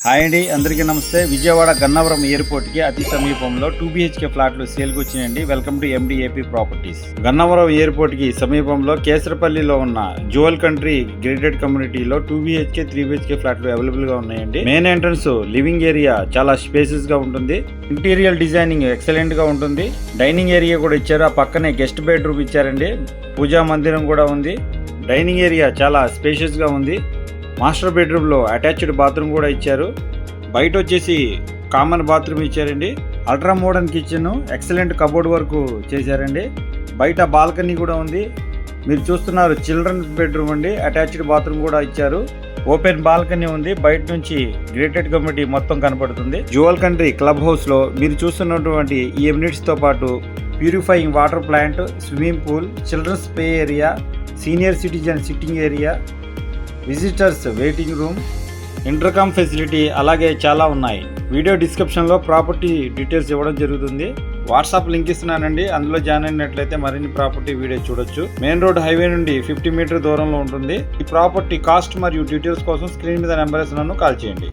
Hi అండి, అందరికీ నమస్తే. విజయవాడ గన్నవరం ఎయిర్పోర్ట్ కి అతి సమీపంలో 2 BHK ఫ్లాట్లు సేల్కి వచ్చినాయండి. Welcome to MDAP properties. Gannavaram airport కి సమీపంలో కేసరపల్లిలో ఉన్న జువల్ కంట్రీ గ్రేడెడ్ కమ్యూనిటీలో 2 BHK 3 BHK ఫ్లాట్లు అవైలబుల్ గా ఉన్నాయండి. మెయిన్ ఎంట్రన్స్ లివింగ్ ఏరియా చాలా స్పేసెస్ గా ఉంటుంది. ఇంటీరియర్ డిజైనింగ్ ఎక్సలెంట్ గా ఉంటుంది. డైనింగ్ ఏరియా కూడా ఇచ్చారు. ఆ పక్కనే గెస్ట్ బెడ్రూమ్ ఇచ్చారండి. పూజా మందిరం కూడా ఉంది. డైనింగ్ ఏరియా చాలా స్పేషియస్ గా ఉంది. మాస్టర్ బెడ్రూమ్లో అటాచ్డ్ బాత్రూమ్ కూడా ఇచ్చారు. బయట వచ్చేసి కామన్ బాత్రూమ్ ఇచ్చారండి. Ultra modern kitchen, excellent cupboard work చేశారండి. బయట బాల్కనీ కూడా ఉంది. మీరు చూస్తున్నారు చిల్డ్రన్స్ బెడ్రూమ్ అండి. అటాచ్డ్ బాత్రూమ్ కూడా ఇచ్చారు. ఓపెన్ బాల్కనీ ఉంది. బయట నుంచి గ్రేటెడ్ కమ్యూనిటీ మొత్తం కనపడుతుంది. జువల్ కంట్రీ క్లబ్ హౌస్ లో మీరు చూస్తున్నటువంటి ఈ యూనిట్స్ తో పాటు purifying water plant, swimming pool, children's play area, senior citizen sitting area, visitors waiting room, intercom facility అలాగే చాలా ఉన్నాయి. వీడియో డిస్క్రిప్షన్లో ప్రాపర్టీ డీటెయిల్స్ ఇవ్వడం జరుగుతుంది. వాట్సాప్ లింక్ ఇస్తున్నానండి. అందులో జాయిన్ అయినట్లయితే మరిన్ని ప్రాపర్టీ వీడియో చూడొచ్చు. మెయిన్ రోడ్ హైవే నుండి 50 మీటర్ దూరంలో ఉంటుంది. ఈ ప్రాపర్టీ కాస్ట్ మరియు డీటెయిల్స్ కోసం స్క్రీన్ మీద నెంబర్ ఇస్తున్నాను, కాల్ చేయండి.